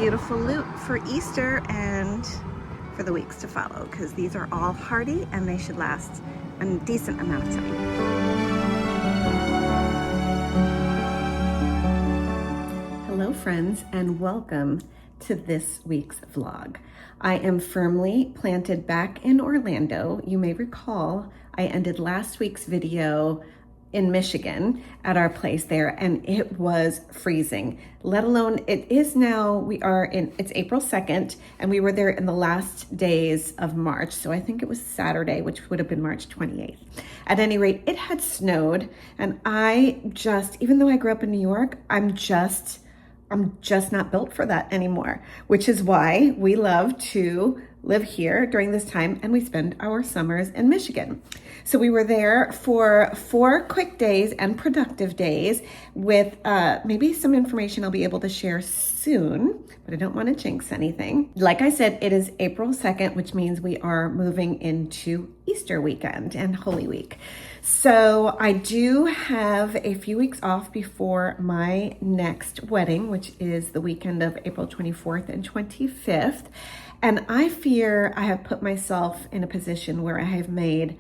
beautiful loot for Easter and for the weeks to follow, because these are all hardy and they should last a decent amount of time. Hello friends, and welcome to this week's vlog. I am firmly planted back in Orlando. You may recall I ended last week's video in Michigan at our place there, and it was freezing, let alone it is now, it's April 2nd, and we were there in the last days of March. So I think it was Saturday, which would have been March 28th. At any rate, it had snowed, and even though I grew up in New York, I'm just not built for that anymore, which is why we love to live here during this time and we spend our summers in Michigan. So we were there for 4 quick days and productive days with maybe some information I'll be able to share soon, but I don't want to jinx anything. Like I said, it is April 2nd, which means we are moving into Easter weekend and Holy Week. So I do have a few weeks off before my next wedding, which is the weekend of April 24th and 25th. And I fear I have put myself in a position where I have made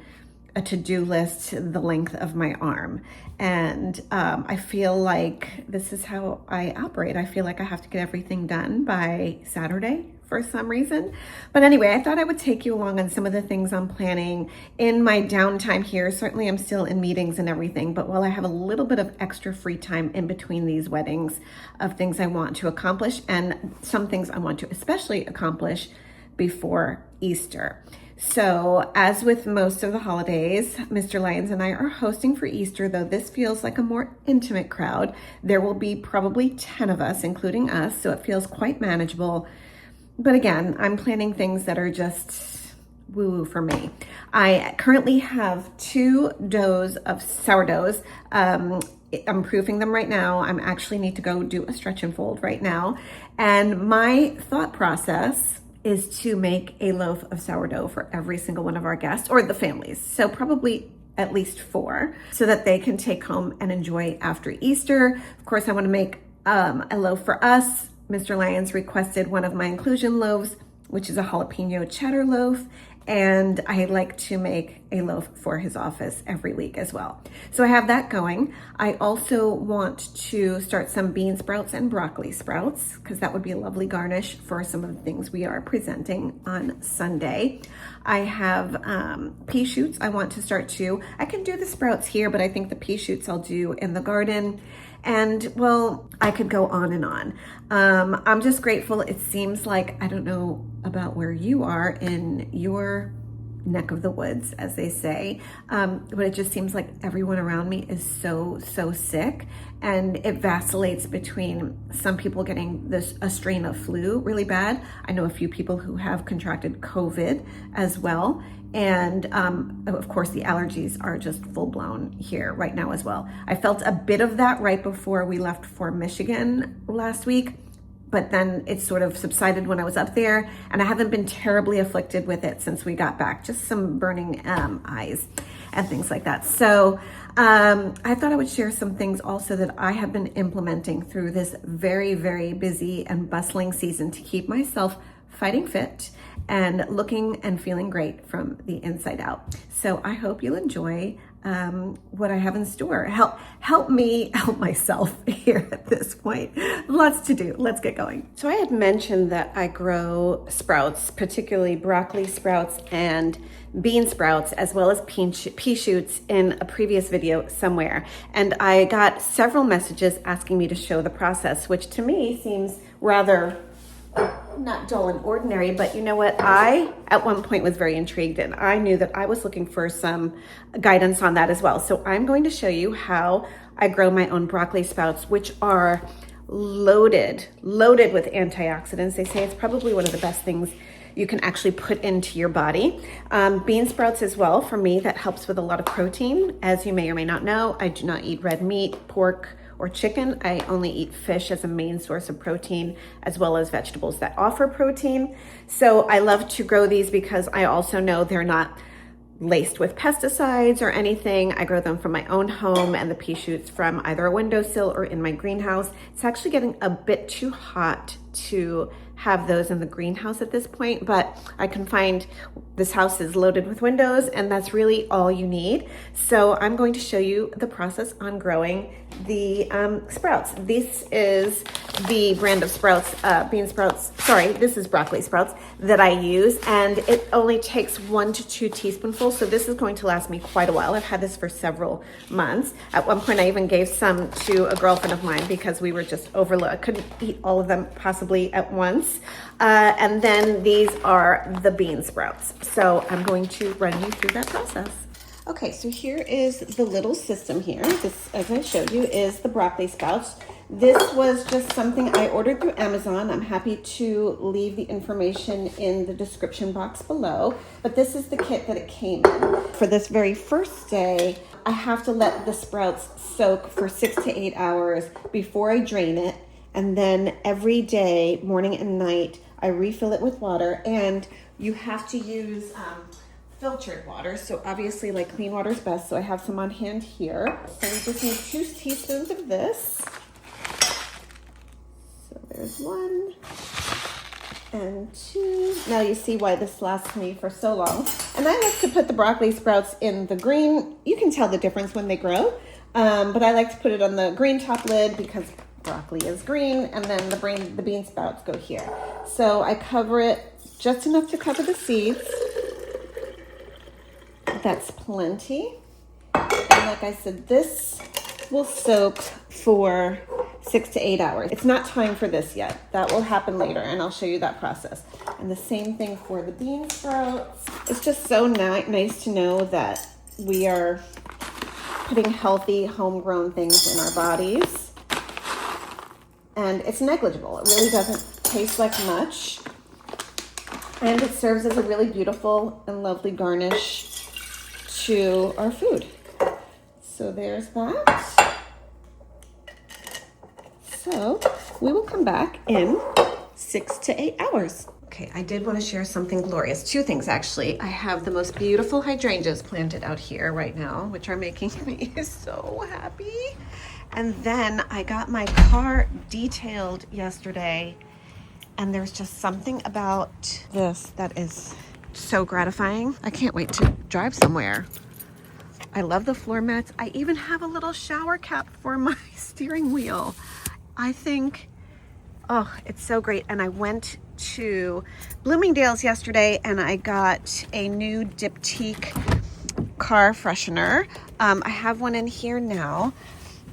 a to-do list the length of my arm. And I feel like this is how I operate. I feel like I have to get everything done by Saturday for some reason. But anyway, I thought I would take you along on some of the things I'm planning in my downtime here. Certainly I'm still in meetings and everything, but while I have a little bit of extra free time in between these weddings of things I want to accomplish and some things I want to especially accomplish before Easter. So as with most of the holidays, Mr. Lyons and I are hosting for Easter, though this feels like a more intimate crowd. There will be probably 10 of us, including us, so it feels quite manageable. But again, I'm planning things that are just woo-woo for me. I currently have 2 doughs of sourdoughs. I'm proofing them right now. I actually need to go do a stretch and fold right now. And my thought process is to make a loaf of sourdough for every single one of our guests or the families. So probably at least 4 so that they can take home and enjoy after Easter. Of course, I want to make a loaf for us. Mr. Lyons requested one of my inclusion loaves, which is a jalapeno cheddar loaf. And I like to make a loaf for his office every week as well. So I have that going. I also want to start some bean sprouts and broccoli sprouts because that would be a lovely garnish for some of the things we are presenting on Sunday. I have pea shoots I want to start too. I can do the sprouts here, but I think the pea shoots I'll do in the garden. And well, I could go on and on. I'm just grateful. It seems like, I don't know about where you are in your neck of the woods, as they say, but it just seems like everyone around me is so sick, and it vacillates between some people getting a strain of flu really bad. I know a few people who have contracted COVID as well. And of course, the allergies are just full blown here right now as well. I felt a bit of that right before we left for Michigan last week, but then it sort of subsided when I was up there, and I haven't been terribly afflicted with it since we got back, just some burning eyes and things like that. So I thought I would share some things also that I have been implementing through this very, very busy and bustling season to keep myself fighting fit and looking and feeling great from the inside out. So I hope you'll enjoy what I have in store. Help me help myself here at this point. Lots to do. Let's get going. So I had mentioned that I grow sprouts, particularly broccoli sprouts and bean sprouts, as well as pea shoots in a previous video somewhere. And I got several messages asking me to show the process, which to me seems rather not dull and ordinary, but you know what? I, at one point, was very intrigued, and I knew that I was looking for some guidance on that as well. So I'm going to show you how I grow my own broccoli sprouts, which are loaded with antioxidants. They say it's probably one of the best things you can actually put into your body. Bean sprouts as well, for me, that helps with a lot of protein. As you may or may not know, I do not eat red meat, pork, or chicken. I only eat fish as a main source of protein, as well as vegetables that offer protein. So I love to grow these because I also know they're not laced with pesticides or anything. I grow them from my own home and the pea shoots from either a windowsill or in my greenhouse. It's actually getting a bit too hot to have those in the greenhouse at this point, but I can find this house is loaded with windows and that's really all you need. So I'm going to show you the process on growing the sprouts. This is the brand of sprouts, bean sprouts, sorry, this is broccoli sprouts that I use, and it only takes 1 to 2 teaspoonfuls. So this is going to last me quite a while. I've had this for several months. At one point I even gave some to a girlfriend of mine because we were just overloaded. I couldn't eat all of them possibly at once. And then these are the bean sprouts. So I'm going to run you through that process. Okay, so here is the little system here. This, as I showed you, is the broccoli sprouts. This was just something I ordered through Amazon. I'm happy to leave the information in the description box below, but this is the kit that it came in. For this very first day, I have to let the sprouts soak for 6 to 8 hours before I drain it. And then every day, morning and night, I refill it with water, and you have to use filtered water. So obviously like clean water is best. So I have some on hand here. So we just need 2 teaspoons of this. So there's 1 and 2. Now you see why this lasts me for so long. And I like to put the broccoli sprouts in the green. You can tell the difference when they grow. But I like to put it on the green top lid because broccoli is green, and then the bean sprouts go here. So I cover it just enough to cover the seeds. That's plenty. And like I said, this will soak for 6 to 8 hours. It's not time for this yet. That will happen later, and I'll show you that process. And the same thing for the bean sprouts. It's just so nice to know that we are putting healthy, homegrown things in our bodies. And it's negligible. It really doesn't taste like much. And it serves as a really beautiful and lovely garnish to our food. So there's that. So we will come back in 6 to 8 hours. Okay, I did want to share something glorious. 2 things actually. I have the most beautiful hydrangeas planted out here right now, which are making me so happy. And then I got my car detailed yesterday, and there's just something about this that is so gratifying. I can't wait to drive somewhere. I love the floor mats. I even have a little shower cap for my steering wheel. I think, oh, it's so great. And I went to Bloomingdale's yesterday and I got a new Diptyque car freshener. I have one in here now,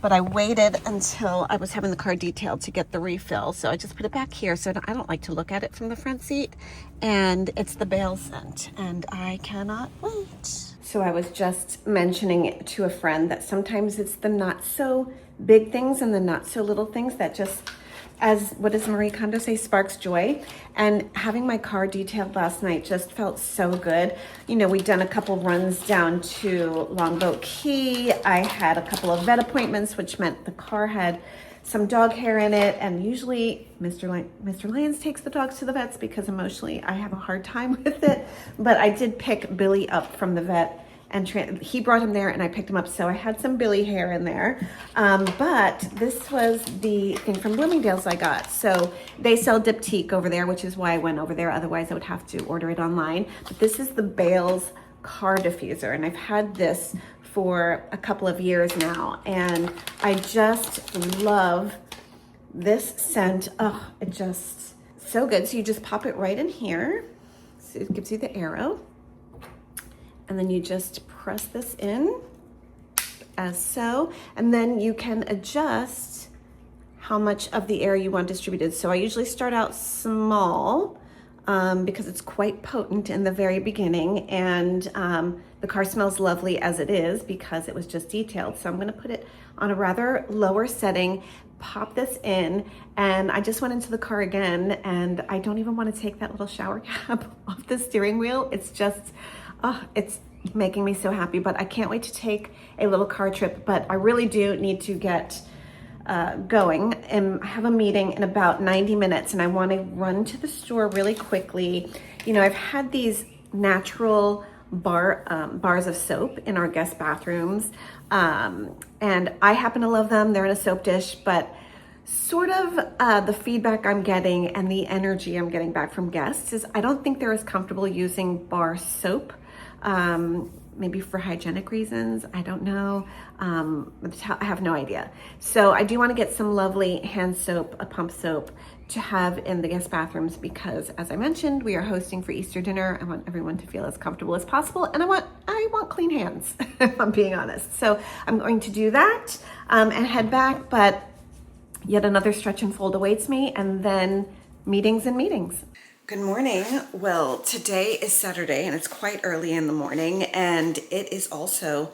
but I waited until I was having the car detailed to get the refill. So I just put it back here. So I don't like to look at it from the front seat. And it's the Bale scent, and I cannot wait. So I was just mentioning to a friend that sometimes it's the not so big things and the not so little things that just, as what does Marie Kondo say, sparks joy. And having my car detailed last night just felt so good. You know, we'd done a couple runs down to Longboat Key. I had a couple of vet appointments, which meant the car had some dog hair in it. And usually Mr. Lyons takes the dogs to the vets because emotionally I have a hard time with it. But I did pick Billy up from the vet, and he brought him there and I picked him up. So I had some Billy hair in there. But this was the thing from Bloomingdale's I got. So they sell Diptyque over there, which is why I went over there. Otherwise I would have to order it online. But this is the Bale's car diffuser. And I've had this for a couple of years now. And I just love this scent. Oh, it just so good. So you just pop it right in here. So it gives you the arrow. And then you just press this in as so, and then you can adjust how much of the air you want distributed. So I usually start out small because it's quite potent in the very beginning, and the car smells lovely as it is because it was just detailed. So I'm gonna put it on a rather lower setting, pop this in, and I just went into the car again, and I don't even want to take that little shower cap off the steering wheel. It's just, it's making me so happy. But I can't wait to take a little car trip, but I really do need to get going, and I have a meeting in about 90 minutes, and I want to run to the store really quickly. You know, I've had these natural bars of soap in our guest bathrooms. And I happen to love them. They're in a soap dish, but sort of the feedback I'm getting and the energy I'm getting back from guests is I don't think they're as comfortable using bar soap. Maybe for hygienic reasons, I don't know. I have no idea. So I do want to get some lovely hand soap, a pump soap, to have in the guest bathrooms because, as I mentioned, we are hosting for Easter dinner. I want everyone to feel as comfortable as possible, and I want clean hands, if I'm being honest. So I'm going to do that and head back, but yet another stretch and fold awaits me, and then meetings and meetings. Good morning. Well, today is Saturday and it's quite early in the morning, and it is also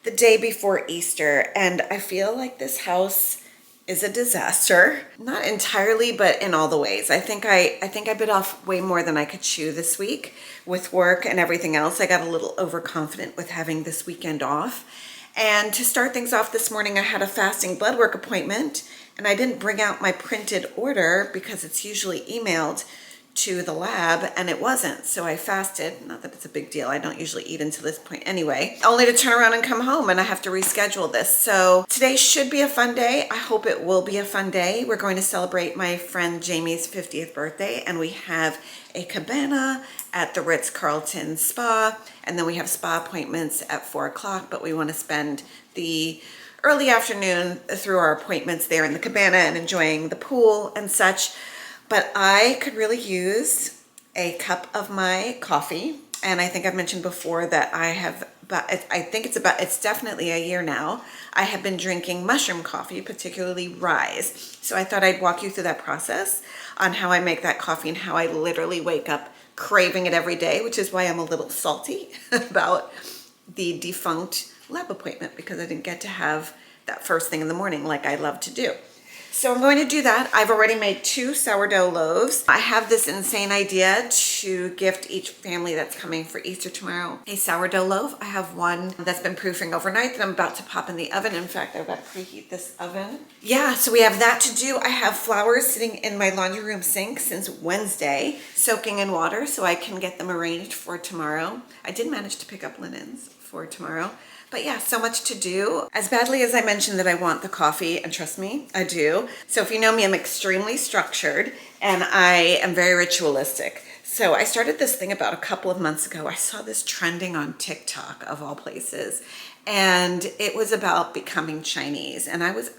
the day before Easter, and I feel like this house is a disaster. Not entirely, but in all the ways. I think I bit off way more than I could chew this week with work and everything else. I got a little overconfident with having this weekend off. And to start things off this morning, I had a fasting blood work appointment, and I didn't bring out my printed order because it's usually emailed to the lab, and it wasn't. So I fasted. Not that it's a big deal. I don't usually eat until this point anyway, only to turn around and come home and I have to reschedule this. So today should be a fun day. I hope it will be a fun day. We're going to celebrate my friend Jamie's 50th birthday, and we have a cabana at the Ritz-Carlton Spa, and then we have spa appointments at 4 o'clock, but we want to spend the early afternoon through our appointments there in the cabana and enjoying the pool and such. But I could really use a cup of my coffee. And I think I've mentioned before that it's definitely a year now, I have been drinking mushroom coffee, particularly Ryze. So I thought I'd walk you through that process on how I make that coffee and how I literally wake up craving it every day, which is why I'm a little salty about the defunct lab appointment, because I didn't get to have that first thing in the morning like I love to do. So I'm going to do that. I've already made 2 sourdough loaves. I have this insane idea to gift each family that's coming for Easter tomorrow a sourdough loaf. I have one that's been proofing overnight that I'm about to pop in the oven. In fact, I've got to preheat this oven. Yeah, so we have that to do. I have flowers sitting in my laundry room sink since Wednesday, soaking in water so I can get them arranged for tomorrow. I did manage to pick up linens for tomorrow. But yeah, so much to do. As badly as I mentioned that I want the coffee, and trust me, I do. So if you know me, I'm extremely structured and I am very ritualistic. So I started this thing about a couple of months ago. I saw this trending on TikTok of all places, and it was about becoming Chinese. And I was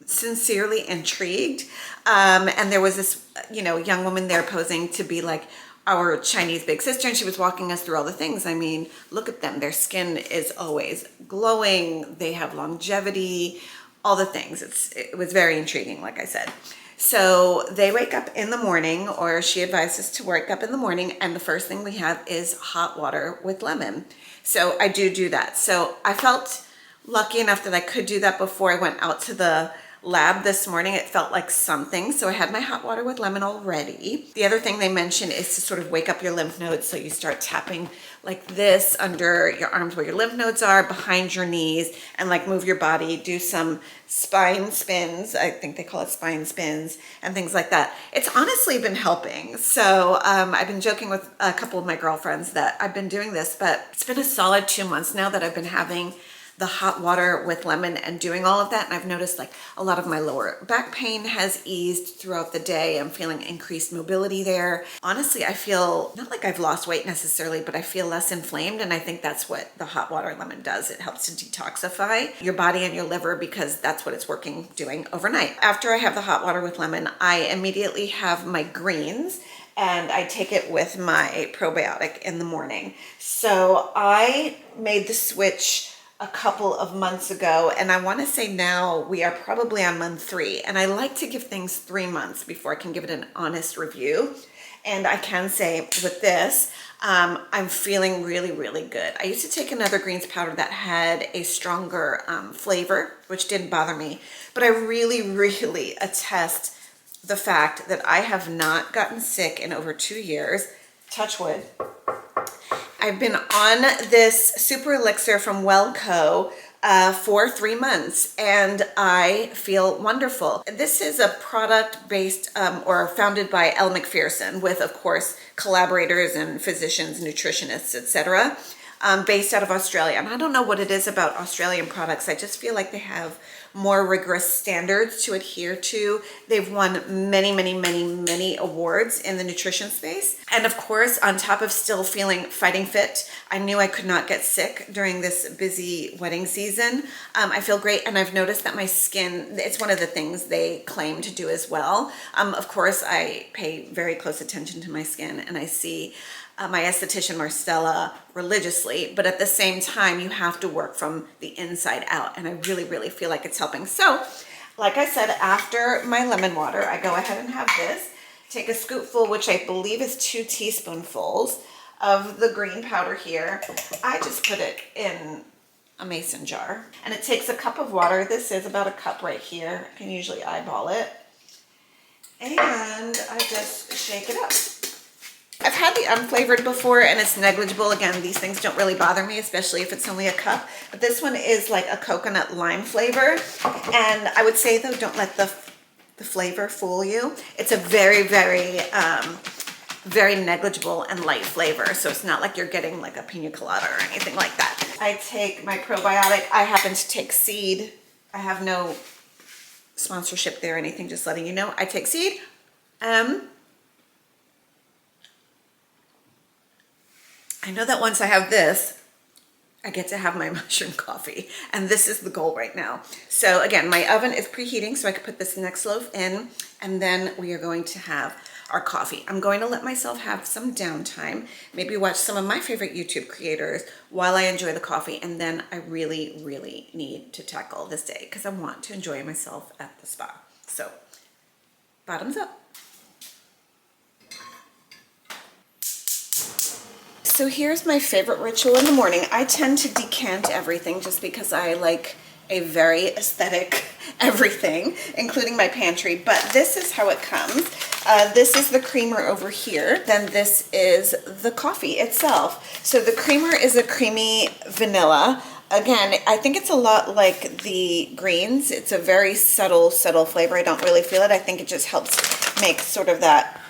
sincerely intrigued. And there was this, young woman there posing to be like our Chinese big sister, and she was walking us through all the things. I mean, look at them. Their skin is always glowing. They have longevity, all the things. It was very intriguing, like I said. So they wake up in the morning, or she advised us to wake up in the morning, and the first thing we have is hot water with lemon. So I do that. So I felt lucky enough that I could do that before I went out to the lab this morning. It felt like something. So I had my hot water with lemon already. The other thing they mentioned is to sort of wake up your lymph nodes. So you start tapping like this under your arms where your lymph nodes are, behind your knees, and like move your body, do some spine spins. I think they call it spine spins and things like that. It's honestly been helping. So I've been joking with a couple of my girlfriends that I've been doing this, but it's been a solid 2 months now that I've been having the hot water with lemon and doing all of that. And I've noticed like a lot of my lower back pain has eased throughout the day. I'm feeling increased mobility there. Honestly, I feel not like I've lost weight necessarily, but I feel less inflamed. And I think that's what the hot water and lemon does. It helps to detoxify your body and your liver, because that's what it's doing overnight. After I have the hot water with lemon, I immediately have my greens, and I take it with my probiotic in the morning. So I made the switch a couple of months ago, and I want to say now we are probably on month 3, and I like to give things 3 months before I can give it an honest review. And I can say with this, I'm feeling really, really good. I used to take another greens powder that had a stronger flavor, which didn't bother me, but I really, really attest the fact that I have not gotten sick in over 2 years. Touch wood. I've been on this super elixir from Wellco for 3 months, and I feel wonderful. This is a product based or founded by Elle Macpherson with, of course, collaborators and physicians, nutritionists, etc. Based out of Australia. And I don't know what it is about Australian products. I just feel like they have more rigorous standards to adhere to. They've won many, many, many, many awards in the nutrition space. And of course, on top of still feeling fighting fit, I knew I could not get sick during this busy wedding season. I feel great, and I've noticed that my skin, it's one of the things they claim to do as well. Of course, I pay very close attention to my skin, and I see my esthetician Marcella religiously, but at the same time, you have to work from the inside out, and I really, really feel like it's helping. So, like I said, after my lemon water, I go ahead and have this. Take a scoopful, which I believe is 2 teaspoonfuls of the green powder here. I just put it in a mason jar, and it takes a cup of water. This is about a cup right here. I can usually eyeball it, and I just shake it up. I've had the unflavored before, and it's negligible. Again, these things don't really bother me, especially if it's only a cup. But this one is like a coconut lime flavor. And I would say, though, don't let the flavor fool you. It's a very, very, very negligible and light flavor. So it's not like you're getting like a pina colada or anything like that. I take my probiotic. I happen to take seed. I have no sponsorship there or anything, just letting you know. I take seed. I know that once I have this, I get to have my mushroom coffee, and this is the goal right now. So again, my oven is preheating, so I can put this next loaf in, and then we are going to have our coffee. I'm going to let myself have some downtime, maybe watch some of my favorite YouTube creators while I enjoy the coffee, and then I really, really need to tackle this day because I want to enjoy myself at the spa. So, bottoms up. So here's my favorite ritual in the morning. I tend to decant everything just because I like a very aesthetic everything, including my pantry, but this is how it comes. This is the creamer over here. Then this is the coffee itself. So the creamer is a creamy vanilla. Again, I think it's a lot like the greens. It's a very subtle flavor. I don't really feel it. I think it just helps make sort of that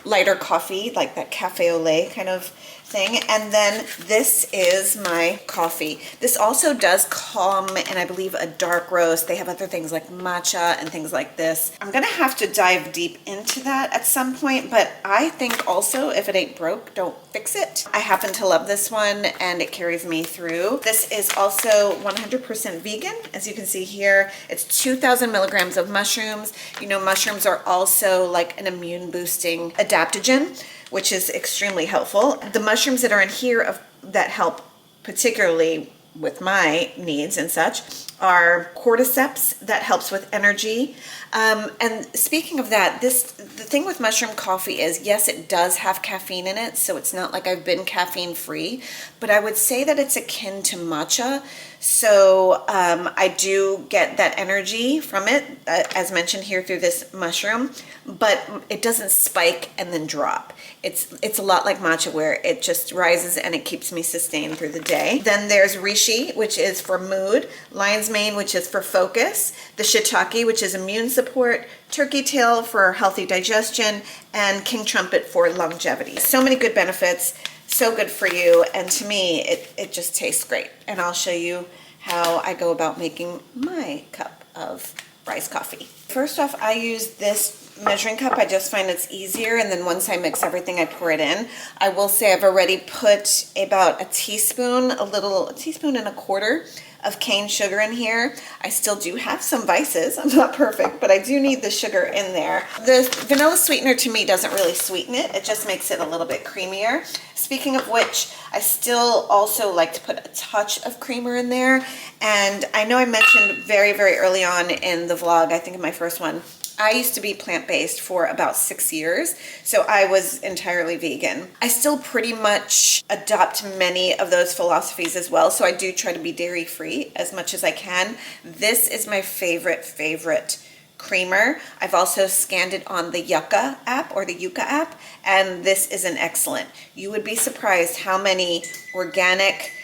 lighter coffee, like that cafe au lait kind of thing. And then this is my coffee. This also does come in, I believe, a dark roast. They have other things like matcha and things like this. I'm gonna have to dive deep into that at some point, but I think also if it ain't broke, don't fix it. I happen to love this one, and it carries me through. This is also 100% vegan. As you can see here, it's 2,000 milligrams of mushrooms. You know, mushrooms are also like an immune boosting adaptogen, which is extremely helpful. The mushrooms that are in here that help particularly with my needs and such are cordyceps, that helps with energy. And speaking of that, the thing with mushroom coffee is, yes, it does have caffeine in it, so it's not like I've been caffeine free, but I would say that it's akin to matcha. So I do get that energy from it, as mentioned here through this mushroom, but it doesn't spike and then drop. It's a lot like matcha, where it just rises and it keeps me sustained through the day. Then there's reishi, which is for mood, lion's mane, which is for focus, the shiitake, which is immune support, turkey tail for healthy digestion, and king trumpet for longevity. So many good benefits, so good for you, and to me, it just tastes great. And I'll show you how I go about making my cup of Ryze coffee. First off, I use this measuring cup. I just find it's easier, and then once I mix everything, I pour it in. I will say I've already put about a teaspoon and a quarter of cane sugar in here. I still do have some vices. I'm not perfect, but I do need the sugar in there. The vanilla sweetener to me doesn't really sweeten it. It just makes it a little bit creamier. Speaking of which, I still also like to put a touch of creamer in there. And I know I mentioned very, very early on in the vlog, I think in my first one, I used to be plant-based for about 6 years, so I was entirely vegan. I still pretty much adopt many of those philosophies as well, so I do try to be dairy-free as much as I can. This is my favorite creamer. I've also scanned it on the Yucca app, or the Yucca app, and this is an excellent. You would be surprised how many organic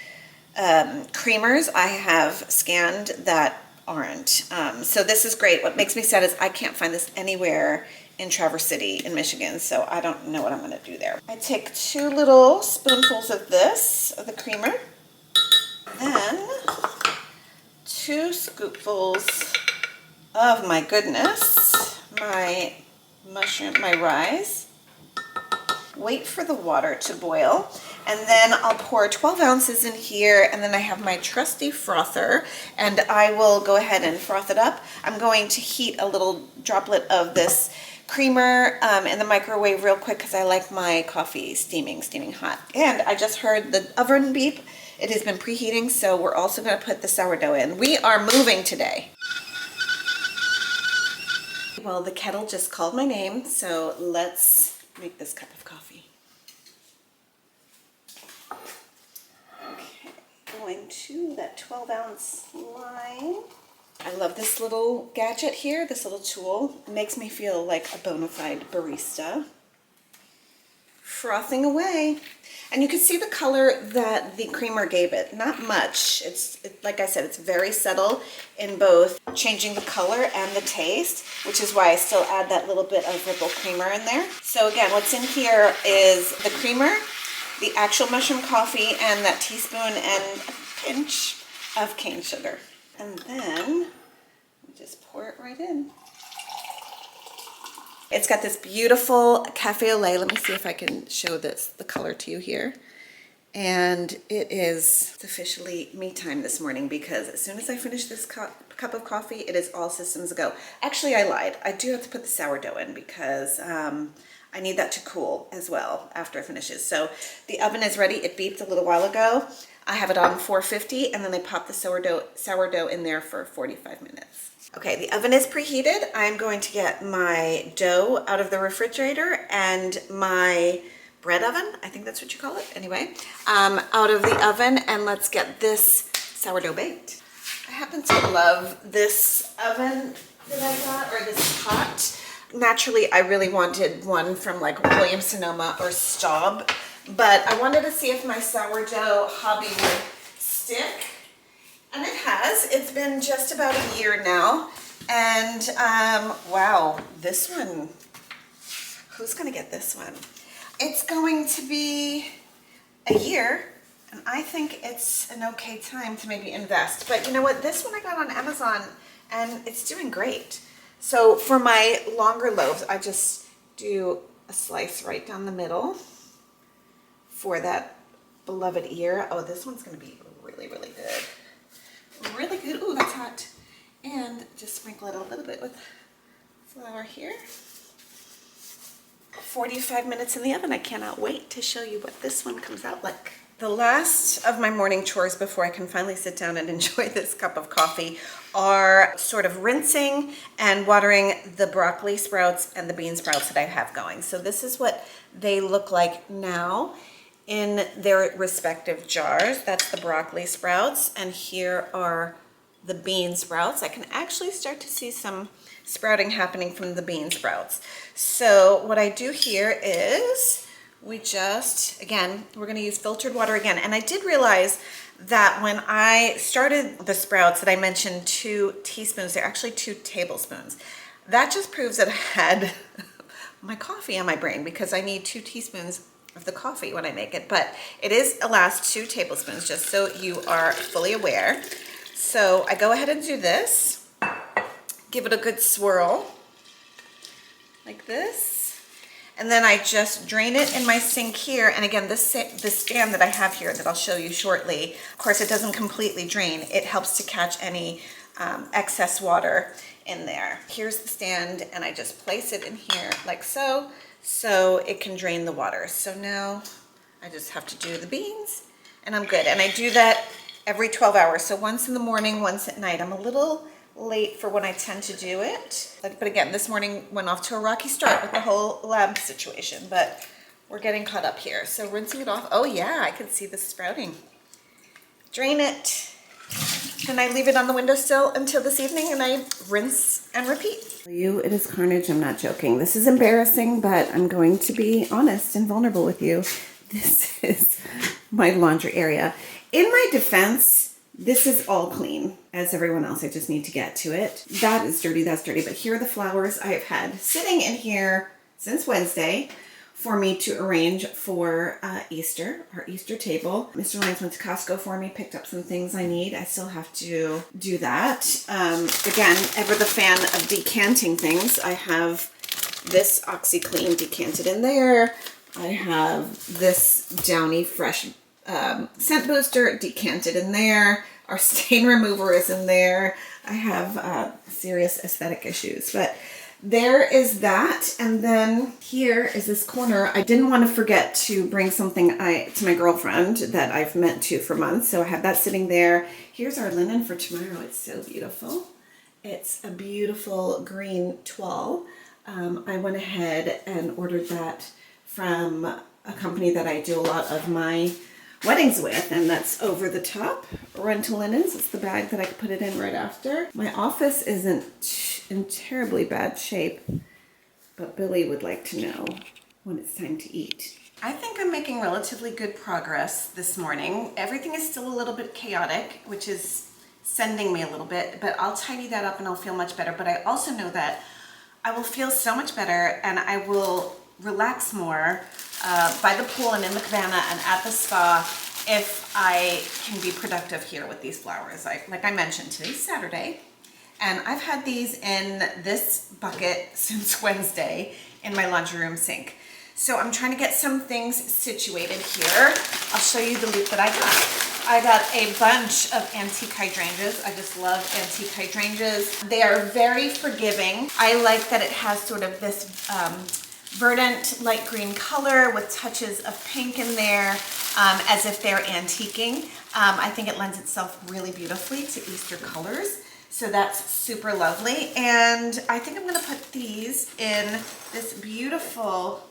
creamers I have scanned that aren't. So this is great. What makes me sad is I can't find this anywhere in Traverse City in Michigan, so I don't know what I'm gonna do there. I take 2 little spoonfuls of this, of the creamer, then 2 scoopfuls of my goodness, my Ryze. Wait for the water to boil, and then I'll pour 12 ounces in here, and then I have my trusty frother, and I will go ahead and froth it up. I'm going to heat a little droplet of this creamer in the microwave real quick because I like my coffee steaming hot. And I just heard the oven beep. It has been preheating, so we're also going to put the sourdough in. We are moving today. Well, the kettle just called my name, so let's make this cup of coffee. Okay, going to that 12-ounce line. I love this little gadget here, this little tool. It makes me feel like a bona fide barista. Frothing away. And you can see the color that the creamer gave it. Not much. Like I said, it's very subtle in both changing the color and the taste, which is why I still add that little bit of Ripple creamer in there. So again, what's in here is the creamer, the actual mushroom coffee, and that teaspoon and a pinch of cane sugar. And then we just pour it right in. It's got this beautiful cafe au lait. Let me see if I can show the color to you here. And it's officially me time this morning, because as soon as I finish this cup of coffee, it is all systems go. Actually, I lied. I do have to put the sourdough in because I need that to cool as well after it finishes. So the oven is ready. It beeped a little while ago. I have it on 450, and then I pop the sourdough in there for 45 minutes. Okay, the oven is preheated. I'm going to get my dough out of the refrigerator and my bread oven, I think that's what you call it, anyway, out of the oven, and let's get this sourdough baked. I happen to love this oven that I got, or this pot. Naturally, I really wanted one from like Williams-Sonoma or Staub, but I wanted to see if my sourdough hobby would stick. And it has. It's been just about a year now. And wow, this one, who's gonna get this one? It's going to be a year, and I think it's an okay time to maybe invest. But you know what? This one I got on Amazon, and it's doing great. So for my longer loaves, I just do a slice right down the middle for that beloved ear. Oh, this one's gonna be really, really good. Really good. Ooh, that's hot. And just sprinkle it a little bit with flour here. 45 minutes in the oven. I cannot wait to show you what this one comes out like. The last of my morning chores before I can finally sit down and enjoy this cup of coffee are sort of rinsing and watering the broccoli sprouts and the bean sprouts that I have going. So this is what they look like now in their respective jars. That's the broccoli sprouts, and here are the bean sprouts. I can actually start to see some sprouting happening from the bean sprouts. So what I do here is we just, again, we're gonna use filtered water again. And I did realize that when I started the sprouts that I mentioned 2 teaspoons, they're actually 2 tablespoons. That just proves that I had my coffee on my brain, because I need 2 teaspoons of the coffee when I make it, but it is the last 2 tablespoons, just so you are fully aware. So I go ahead and do this, give it a good swirl like this, and then I just drain it in my sink here. And again, this stand that I have here that I'll show you shortly, of course it doesn't completely drain. It helps to catch any excess water in there. Here's the stand, and I just place it in here like so, so it can drain the water. So now I just have to do the beans, and I'm good. And I do that every 12 hours. So once in the morning, once at night. I'm a little late for when I tend to do it. But again, this morning went off to a rocky start with the whole lab situation, but we're getting caught up here. So rinsing it off. Oh yeah, I can see the sprouting. Drain it. Then I leave it on the windowsill until this evening, and I rinse and repeat. It is carnage. I'm not joking. This is embarrassing, but I'm going to be honest and vulnerable with you. This is my laundry area. In my defense, this is all clean as everyone else. I just need to get to it. That is dirty, that's dirty. But here are the flowers I have had sitting in here since Wednesday for me to arrange for Easter, our Easter table. Mr. Lyons went to Costco for me, picked up some things I need. I still have to do that. Again, ever the fan of decanting things. I have this OxyClean decanted in there. I have this Downy Fresh scent booster decanted in there. Our stain remover is in there. I have serious aesthetic issues, but there is that. And then here is this corner. I didn't want to forget to bring something to my girlfriend that I've meant to for months. So I have that sitting there. Here's our linen for tomorrow. It's so beautiful. It's a beautiful green toile. I went ahead and ordered that from a company that I do a lot of my weddings with, and that's Over the Top Rental Linens. It's the bag that I could put it in right after. My office isn't in terribly bad shape, but Billy would like to know when it's time to eat. I think I'm making relatively good progress this morning. Everything is still a little bit chaotic, which is sending me a little bit, but I'll tidy that up and I'll feel much better. But I also know that I will feel so much better and I will relax more by the pool and in the cabana and at the spa if I can be productive here with these flowers. Like I mentioned, today's Saturday, and I've had these in this bucket since Wednesday in my laundry room sink. So I'm trying to get some things situated here. I'll show you the loot that I got. I got a bunch of antique hydrangeas. I just love antique hydrangeas. They are very forgiving. I like that it has sort of this verdant light green color with touches of pink in there, as if they're antiquing. I think it lends itself really beautifully to Easter colors. So that's super lovely. And I think I'm gonna put these in this beautiful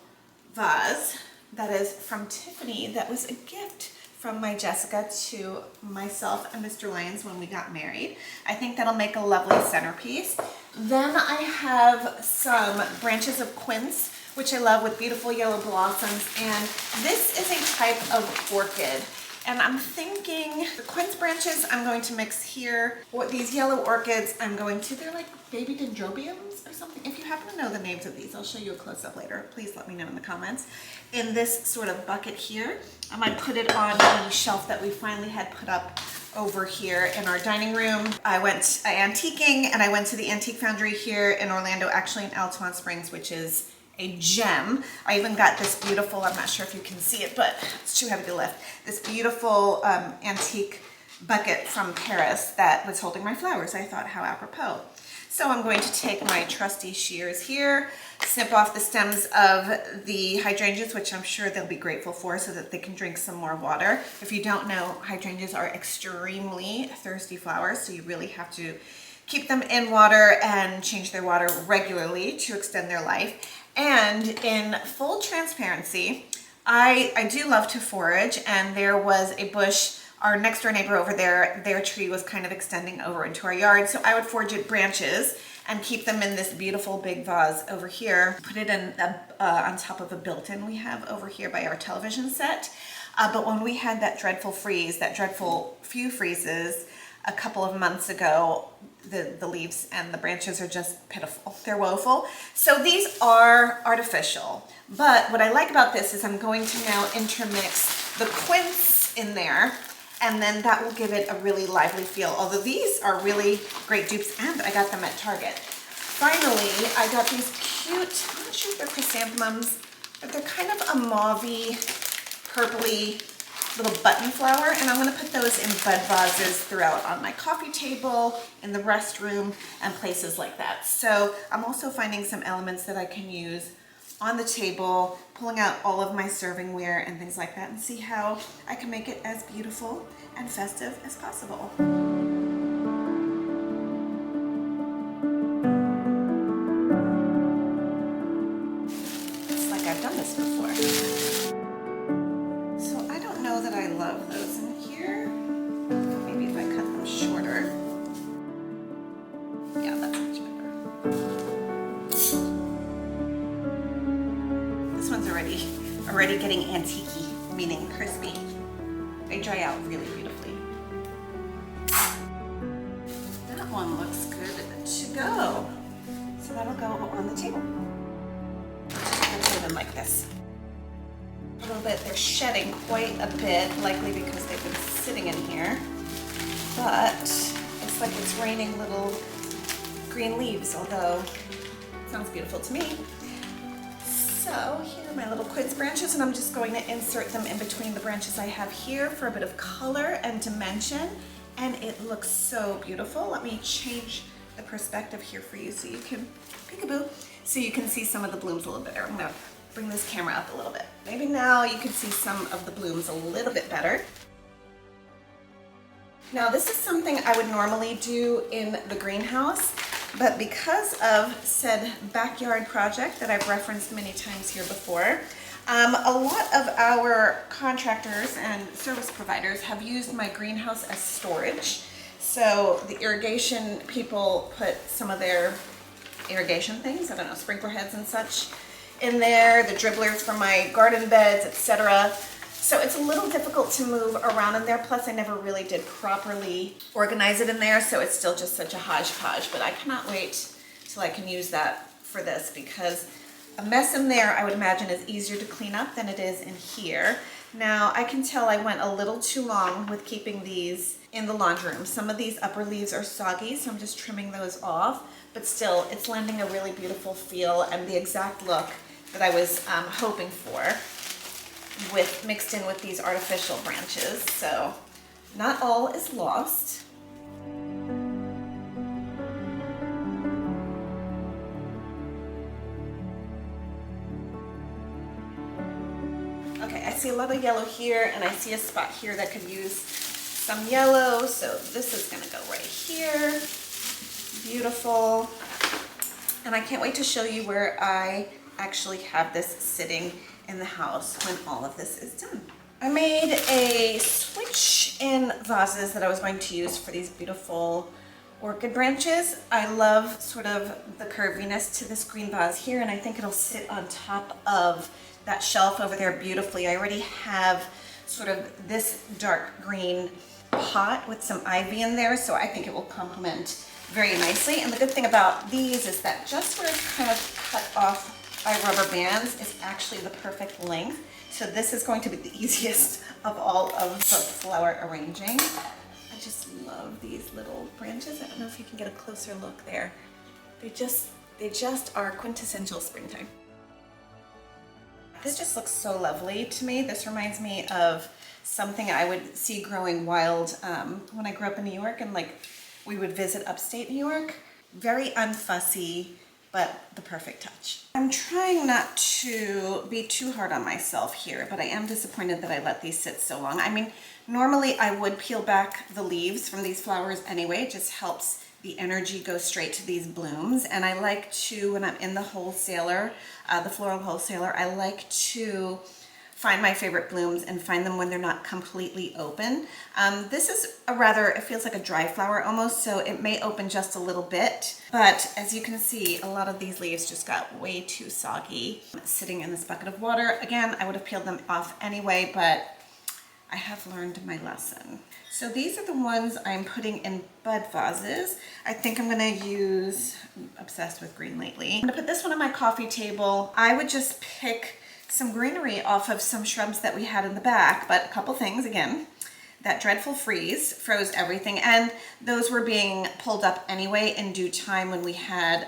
vase that is from Tiffany. That was a gift from my Jessica to myself and Mr. Lyons when we got married. I think that'll make a lovely centerpiece. Then I have some branches of quince, which I love, with beautiful yellow blossoms. And this is a type of orchid. And I'm thinking the quince branches I'm going to mix here. What these yellow orchids, they're like baby dendrobiums or something. If you happen to know the names of these, I'll show you a close-up later. Please let me know in the comments. In this sort of bucket here, I might put it on the shelf that we finally had put up over here in our dining room. I went antiquing, and I went to the Antique Foundry here in Orlando, actually in Altamont Springs, which is a gem. I even got this beautiful, I'm not sure if you can see it, but it's too heavy to lift, this beautiful antique bucket from Paris that was holding my flowers. I thought, how apropos. So I'm going to take my trusty shears here, snip off the stems of the hydrangeas, which I'm sure they'll be grateful for, so that they can drink some more water. If you don't know, hydrangeas are extremely thirsty flowers, so you really have to keep them in water and change their water regularly to extend their life. And in full transparency, I do love to forage, and there was a bush, our next door neighbor over there, their tree was kind of extending over into our yard, so I would forage at branches and keep them in this beautiful big vase over here, put it in on top of a built-in we have over here by our television set. But when we had that dreadful freeze, that dreadful few freezes a couple of months ago, the leaves and the branches are just pitiful. They're woeful. So these are artificial. But what I like about this is I'm going to now intermix the quince in there, and then that will give it a really lively feel. Although these are really great dupes, and I got them at Target. Finally, I got these cute, I'm not sure if they're chrysanthemums, but they're kind of a mauvey, purpley little button flower, and I'm going to put those in bud vases throughout on my coffee table, in the restroom, and places like that. So I'm also finding some elements that I can use on the table, pulling out all of my servingware and things like that, and see how I can make it as beautiful and festive as possible. It's like I've done this before. So I don't know that I love those in here. Maybe if I cut them shorter. Yeah, that's much better. This one's already getting antique-y, meaning crispy. They dry out really beautifully. one looks good to go. So that'll go on the table. I'll put them like this. A little bit, they're shedding quite a bit, likely because they've been sitting in here. But it's like it's raining little green leaves, although it sounds beautiful to me. So here are my little quince branches, and I'm just going to insert them in between the branches I have here for a bit of color and dimension, and it looks so beautiful. Let me change the perspective here for you so you can peekaboo, so you can see some of the blooms a little better. I'm gonna bring this camera up a little bit. Maybe now you can see some of the blooms a little bit better. Now this is something I would normally do in the greenhouse, but because of said backyard project that I've referenced many times here before, a lot of our contractors and service providers have used my greenhouse as storage. So the irrigation people put some of their irrigation things, I don't know, sprinkler heads and such in there, the dribblers for my garden beds, etc. So it's a little difficult to move around in there, plus I never really did properly organize it in there, so it's still just such a hodgepodge, but I cannot wait till I can use that for this, because a mess in there I would imagine is easier to clean up than it is in here. Now I can tell I went a little too long with keeping these in the laundry room. Some of these upper leaves are soggy, so I'm just trimming those off, but still it's lending a really beautiful feel and the exact look that I was hoping for, with mixed in with these artificial branches. So not all is lost. Okay, I see a lot of yellow here, and I see a spot here that could use some yellow, so this is gonna go right here. Beautiful. And I can't wait to show you where I actually have this sitting in the house when all of this is done. I made a switch in vases that I was going to use for these beautiful orchid branches. I love sort of the curviness to this green vase here, and I think it'll sit on top of that shelf over there beautifully. I already have sort of this dark green pot with some ivy in there, so I think it will complement very nicely. And the good thing about these is that just where it's kind of cut off by rubber bands is actually the perfect length. So this is going to be the easiest of all of the flower arranging. I just love these little branches. I don't know if you can get a closer look there. They just are quintessential springtime. This just looks so lovely to me. This reminds me of something I would see growing wild when I grew up in New York, and like we would visit upstate New York. Very unfussy, but the perfect touch. I'm trying not to be too hard on myself here, but I am disappointed that I let these sit so long. I mean, normally I would peel back the leaves from these flowers anyway. It just helps the energy go straight to these blooms. And I like to, when I'm in the wholesaler, the floral wholesaler, I like to find my favorite blooms and find them when they're not completely open. This is a rather, it feels like a dry flower almost, so it may open just a little bit, but as you can see, a lot of these leaves just got way too soggy sitting in this bucket of water. Again, I would have peeled them off anyway, but I have learned my lesson. So these are the ones I'm putting in bud vases. I think I'm gonna use, I'm obsessed with green lately. I'm gonna put this one on my coffee table. I would just pick some greenery off of some shrubs that we had in the back, but a couple things again. That dreadful freeze froze everything, and those were being pulled up anyway in due time when we had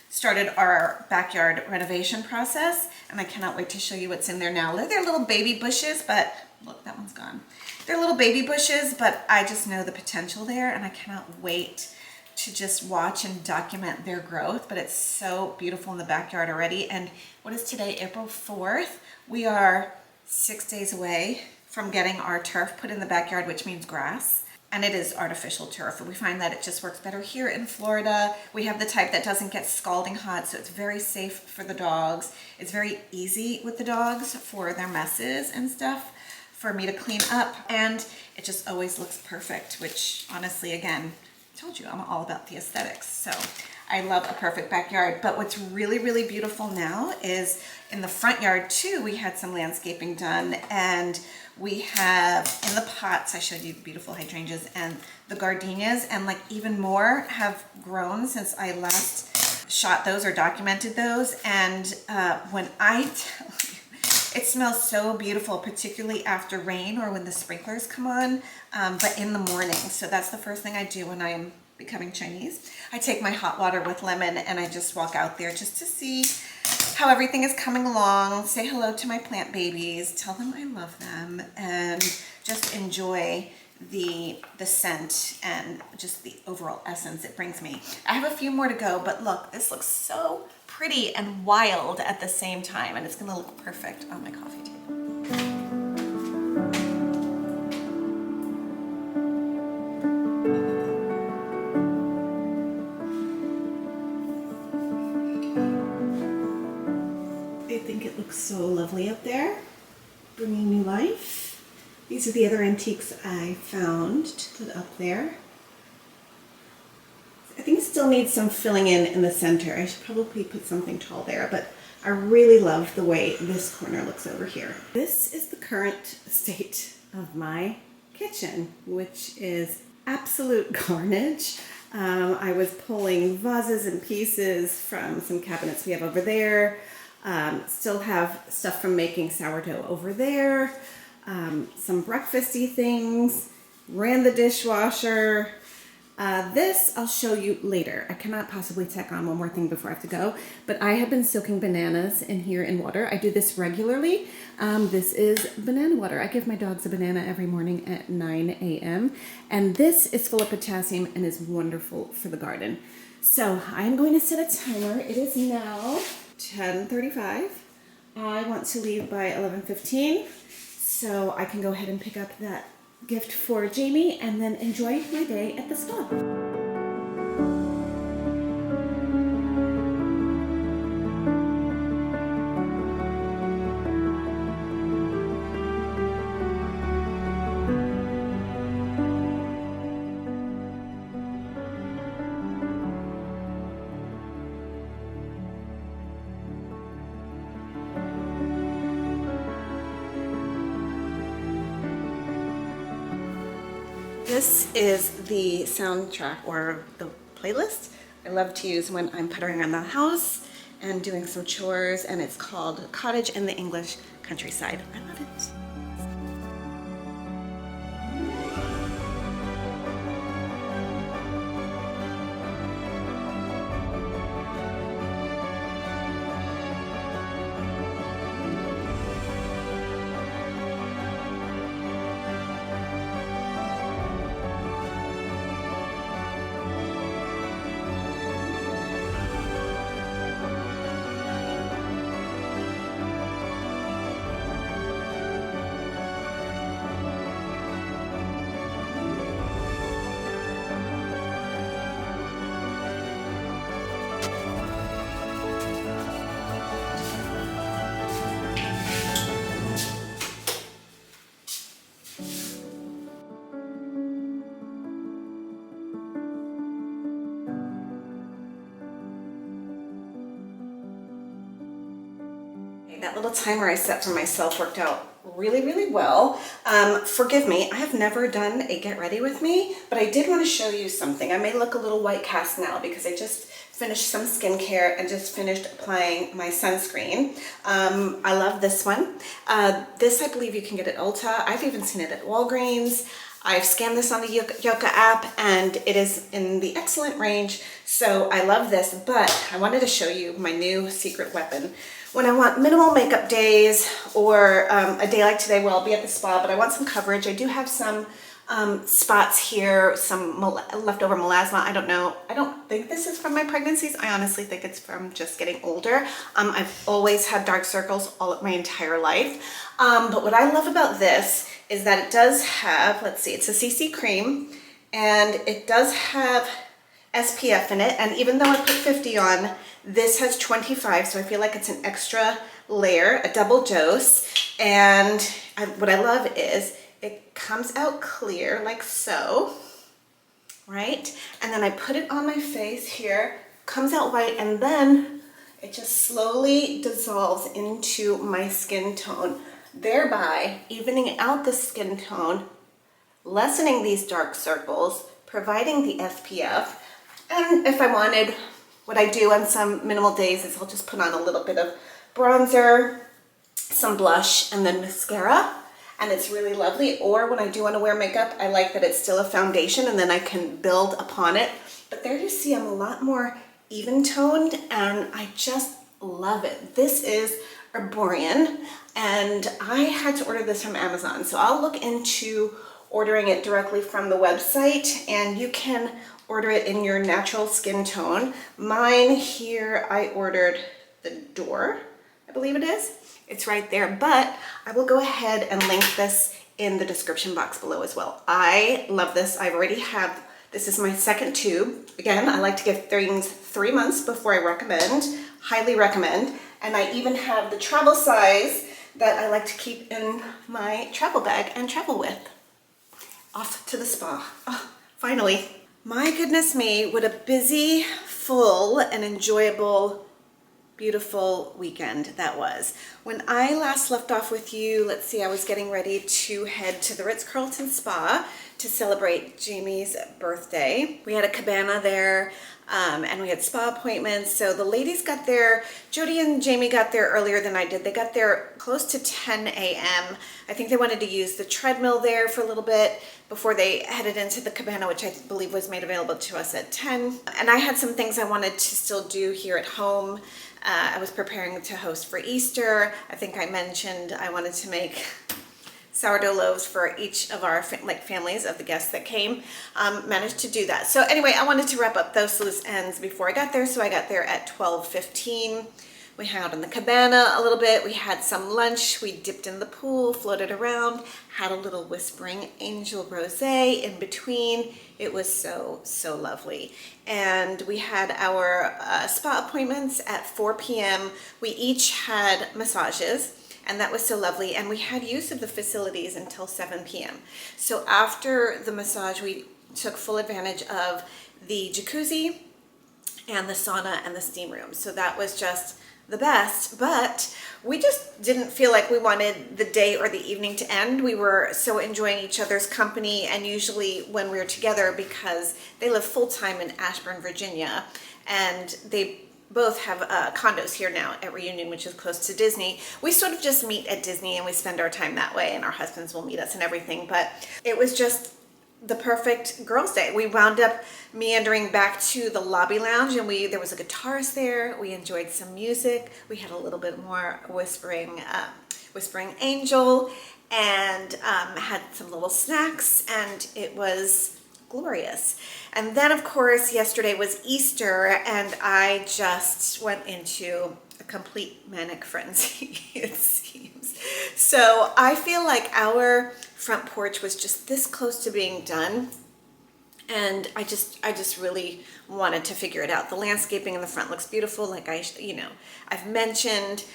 started our backyard renovation process, and I cannot wait to show you what's in there now. They're little baby bushes, but look, that one's gone. They're little baby bushes, but I just know the potential there, and I cannot wait to just watch and document their growth. But it's so beautiful in the backyard already. And what is today, April 4th? We are 6 days away from getting our turf put in the backyard, which means grass. And it is artificial turf. We find that it just works better here in Florida. We have the type that doesn't get scalding hot, so it's very safe for the dogs. It's very easy with the dogs for their messes and stuff for me to clean up. And it just always looks perfect, which honestly, again, told you I'm all about the aesthetics. So I love a perfect backyard. But what's really, really beautiful now is in the front yard too, we had some landscaping done, and we have in the pots, I showed you the beautiful hydrangeas and the gardenias, and like even more have grown since I last shot those or documented those. And when I tell you, it smells so beautiful, particularly after rain or when the sprinklers come on, but in the morning. So that's the first thing I do when I'm becoming Chinese. I take my hot water with lemon and I just walk out there just to see how everything is coming along, say hello to my plant babies, tell them I love them, and just enjoy the scent and just the overall essence it brings me. I have a few more to go, but look, this looks so pretty and wild at the same time, and it's gonna look perfect on my coffee table. I think it looks so lovely up there, bringing new life. These are the other antiques I found to put up there. I think it still needs some filling in the center. I should probably put something tall there, but I really love the way this corner looks over here. This is the current state of my kitchen, which is absolute carnage. I was pulling vases and pieces from some cabinets we have over there. Still have stuff from making sourdough over there. Some breakfasty things. Ran the dishwasher. This I'll show you later. I cannot possibly tack on one more thing before I have to go, but I have been soaking bananas in here in water. I do this regularly. This is banana water. I give my dogs a banana every morning at 9 a.m. and this is full of potassium and is wonderful for the garden. So I'm going to set a timer. It is now 10:35. I want to leave by 11:15 so I can go ahead and pick up that gift for Jamie and then enjoy my day at the spa. This is the soundtrack or the playlist I love to use when I'm puttering around the house and doing some chores, and it's called Cottage in the English Countryside. I love it. That little timer I set for myself worked out really, really well. Forgive me, I have never done a get ready with me, but I did want to show you something. I may look a little white cast now because I just finished some skincare and just finished applying my sunscreen. I love this one. This I believe you can get at Ulta. I've even seen it at Walgreens. I've scanned this on the Yucca app and it is in the excellent range. So I love this, but I wanted to show you my new secret weapon. When I want minimal makeup days or a day like today where I'll be at the spa, but I want some coverage. I do have some spots here, some leftover melasma. I don't know. I don't think this is from my pregnancies. I honestly think it's from just getting older. I've always had dark circles all of my entire life. But what I love about this is that it does have, let's see, it's a CC cream and it does have SPF in it. And even though I put 50 on, this has 25, so I feel like it's an extra layer, a double dose. And what I love is it comes out clear like so. right? And then I put it on my face here, comes out white, and then it just slowly dissolves into my skin tone, thereby evening out the skin tone, lessening these dark circles, providing the SPF. And if I wanted, what I do on some minimal days is I'll just put on a little bit of bronzer, some blush, and then mascara, and it's really lovely. Or when I do want to wear makeup, I like that it's still a foundation and then I can build upon it. But there you see I'm a lot more even toned, and I just love it. This is Arborian, and I had to order this from Amazon, so I'll look into ordering it directly from the website, and you can order it in your natural skin tone. Mine here, I ordered the Door, I believe it is. It's right there, but I will go ahead and link this in the description box below as well. I love this. I already have, this is my second tube. Again, I like to give things 3 months before I recommend, highly recommend. And I even have the travel size that I like to keep in my travel bag and travel with. Off to the spa. Oh, finally. My goodness me, what a busy, full, and enjoyable, beautiful weekend that was. When I last left off with you, let's see, I was getting ready to head to the Ritz-Carlton Spa to celebrate Jamie's birthday. We had a cabana there, and we had spa appointments. So the ladies got there, Jody and Jamie got there earlier than I did. They got there close to 10 a.m. I think they wanted to use the treadmill there for a little bit before they headed into the cabana, which I believe was made available to us at 10. And I had some things I wanted to still do here at home. I was preparing to host for Easter. I think I mentioned I wanted to make sourdough loaves for each of our families of the guests that came. Managed to do that. So anyway, I wanted to wrap up those loose ends before I got there. So I got there at 12:15. We hung out in the cabana a little bit. We had some lunch. We dipped in the pool, floated around, had a little Whispering Angel rosé in between. It was so, so lovely. And we had our spa appointments at 4 p.m. We each had massages, and that was so lovely. And we had use of the facilities until 7 p.m. So after the massage, we took full advantage of the jacuzzi and the sauna and the steam room. So that was just the best, but we just didn't feel like we wanted the day or the evening to end. We were so enjoying each other's company, and usually when we were together, because they live full-time in Ashburn, Virginia, and they both have condos here now at Reunion, which is close to Disney. We sort of just meet at Disney and we spend our time that way, and our husbands will meet us and everything, but it was just the perfect girls' day. We wound up meandering back to the lobby lounge, and there was a guitarist there. We enjoyed some music. We had a little bit more Whispering Angel, and had some little snacks, and it was glorious. And then, of course, yesterday was Easter, and I just went into a complete manic frenzy, it seems. So I feel like our front porch was just this close to being done, and I just really wanted to figure it out. The landscaping in the front looks beautiful, like I've mentioned.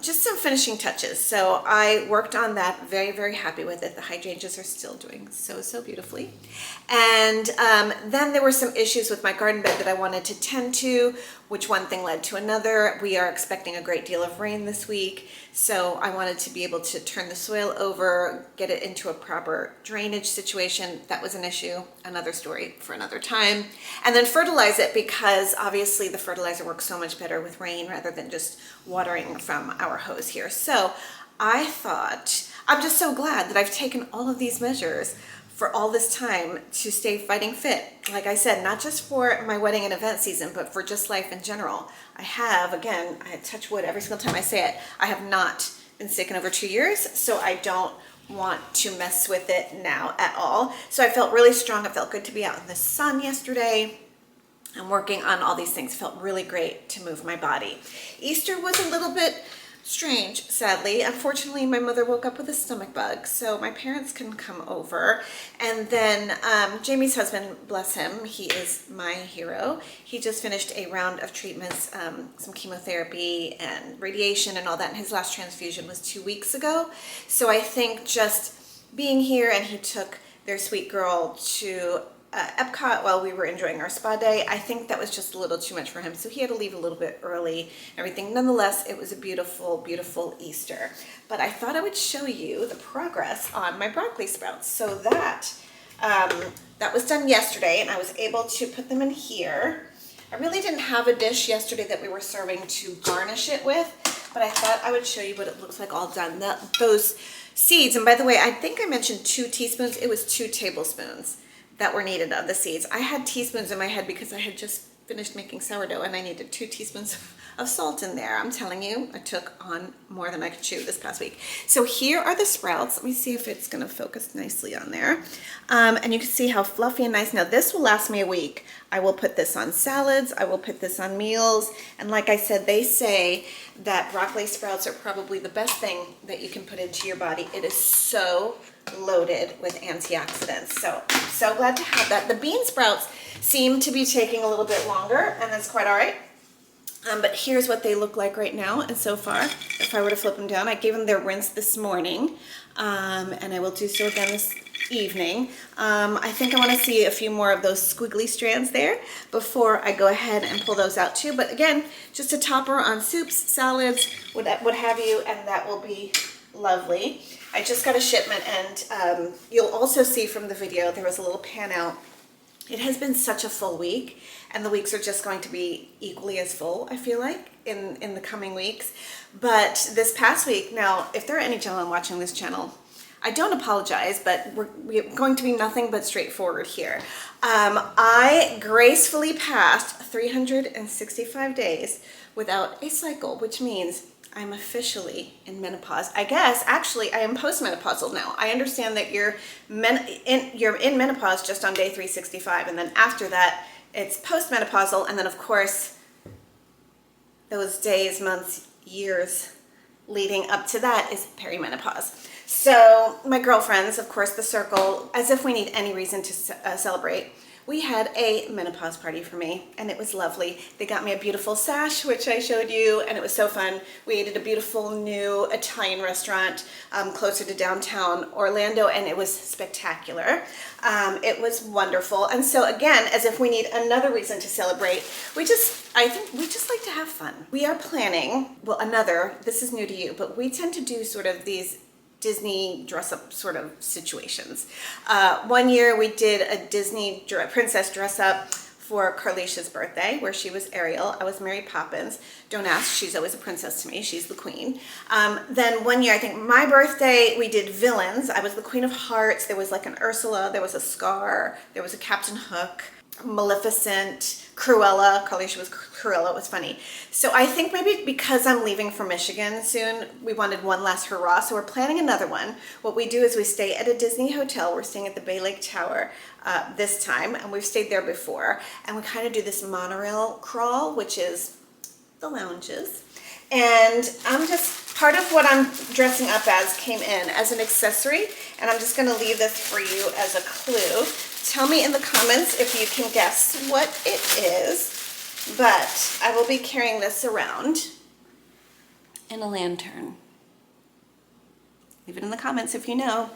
Just some finishing touches. So I worked on that, very, very happy with it. The hydrangeas are still doing so, so beautifully. And then there were some issues with my garden bed that I wanted to tend to, which one thing led to another. We are expecting a great deal of rain this week, so I wanted to be able to turn the soil over, get it into a proper drainage situation. That was an issue, another story for another time. And then fertilize it, because obviously the fertilizer works so much better with rain rather than just watering from our hose here. So I thought, I'm just so glad that I've taken all of these measures for all this time to stay fighting fit. Like I said, not just for my wedding and event season, but for just life in general. I have, again, I touch wood every single time I say it, I have not been sick in over 2 years, so I don't want to mess with it now at all. So I felt really strong. It felt good to be out in the sun yesterday. I'm working on all these things. It felt really great to move my body. Easter was a little bit strange, sadly. Unfortunately, my mother woke up with a stomach bug, so my parents couldn't come over. And then Jamie's husband, bless him, he is my hero. He just finished a round of treatments, some chemotherapy and radiation and all that, and his last transfusion was 2 weeks ago. So I think just being here, and he took their sweet girl to Epcot while we were enjoying our spa day. I think that was just a little too much for him, so he had to leave a little bit early, everything. Nonetheless, it was a beautiful, beautiful Easter. But I thought I would show you the progress on my broccoli sprouts. So that was done yesterday, and I was able to put them in here. I really didn't have a dish yesterday that we were serving to garnish it with, but I thought I would show you what it looks like all done. Those seeds, and by the way, I think I mentioned 2 teaspoons. It was 2 tablespoons that were needed of the seeds. I had teaspoons in my head because I had just finished making sourdough and I needed 2 teaspoons of salt in there. I'm telling you, I took on more than I could chew this past week. So here are the sprouts. Let me see if it's gonna focus nicely on there. And you can see how fluffy and nice. Now this will last me a week. I will put this on salads, I will put this on meals, and like I said, they say that broccoli sprouts are probably the best thing that you can put into your body. It is so loaded with antioxidants. So I'm so glad to have that. The bean sprouts seem to be taking a little bit longer, and that's quite all right. But here's what they look like right now. And so far, if I were to flip them down, I gave them their rinse this morning, and I will do so again this evening. I think I want to see a few more of those squiggly strands there before I go ahead and pull those out too. But again, just a topper on soups, salads, what have you, and that will be lovely. I just got a shipment, and you'll also see from the video there was a little pan out. It has been such a full week, and the weeks are just going to be equally as full, I feel like, in the coming weeks. But this past week, now, if there are any gentlemen watching this channel, I don't apologize, but we're going to be nothing but straightforward here. I gracefully passed 365 days without a cycle, which means I'm officially in menopause. I guess, actually, I am postmenopausal now. I understand that you're in menopause just on day 365, and then after that, it's postmenopausal, and then of course, those days, months, years leading up to that is perimenopause. So my girlfriends, of course, the circle, as if we need any reason to celebrate, we had a menopause party for me, and it was lovely. They got me a beautiful sash, which I showed you, and it was so fun. We ate at a beautiful new Italian restaurant closer to downtown Orlando, and it was spectacular. It was wonderful. And so again, as if we need another reason to celebrate, I think we just like to have fun. We are planning, well, this is new to you, but we tend to do sort of these Disney dress-up sort of situations. One year we did a Disney princess dress-up for Carlicia's birthday, where she was Ariel. I was Mary Poppins. Don't ask, she's always a princess to me. She's the queen. Then one year, I think my birthday, we did villains. I was the Queen of Hearts. There was like an Ursula. There was a Scar. There was a Captain Hook. Maleficent, Cruella. Carlicia was Cruella. It was funny. So I think maybe because I'm leaving for Michigan soon, we wanted one last hurrah. So we're planning another one. What we do is we stay at a Disney hotel. We're staying at the Bay Lake Tower this time, and we've stayed there before. And we kind of do this monorail crawl, which is the lounges. And part of what I'm dressing up as came in as an accessory, and I'm just going to leave this for you as a clue. Tell me in the comments if you can guess what it is, but I will be carrying this around in a lantern. Leave it in the comments if you know.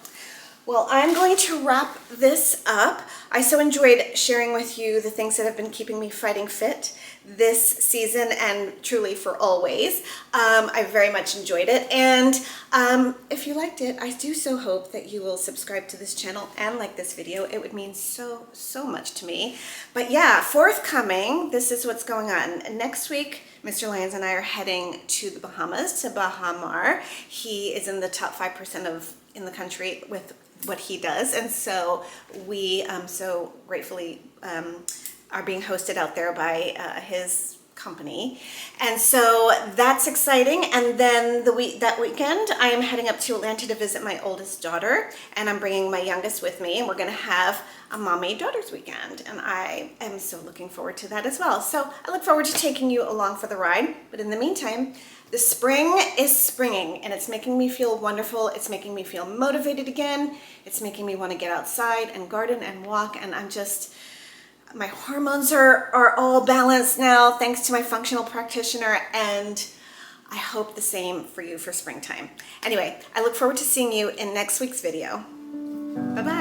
Well, I'm going to wrap this up. I so enjoyed sharing with you the things that have been keeping me fighting fit this season and truly for always. I very much enjoyed it. And if you liked it, I do so hope that you will subscribe to this channel and like this video. It would mean so, so much to me. But yeah, forthcoming, this is what's going on. Next week, Mr. Lyons and I are heading to the Bahamas, to Baha Mar. He is in the top 5% in the country with what he does, and so we so gratefully are being hosted out there by his company, and so that's exciting. And then that weekend I am heading up to Atlanta to visit my oldest daughter, and I'm bringing my youngest with me, and we're going to have a mommy-daughters weekend, and I am so looking forward to that as well. So I look forward to taking you along for the ride, but in the meantime, the spring is springing, and it's making me feel wonderful. It's making me feel motivated again. It's making me want to get outside and garden and walk, and my hormones are all balanced now thanks to my functional practitioner, and I hope the same for you for springtime. Anyway, I look forward to seeing you in next week's video. Bye-bye.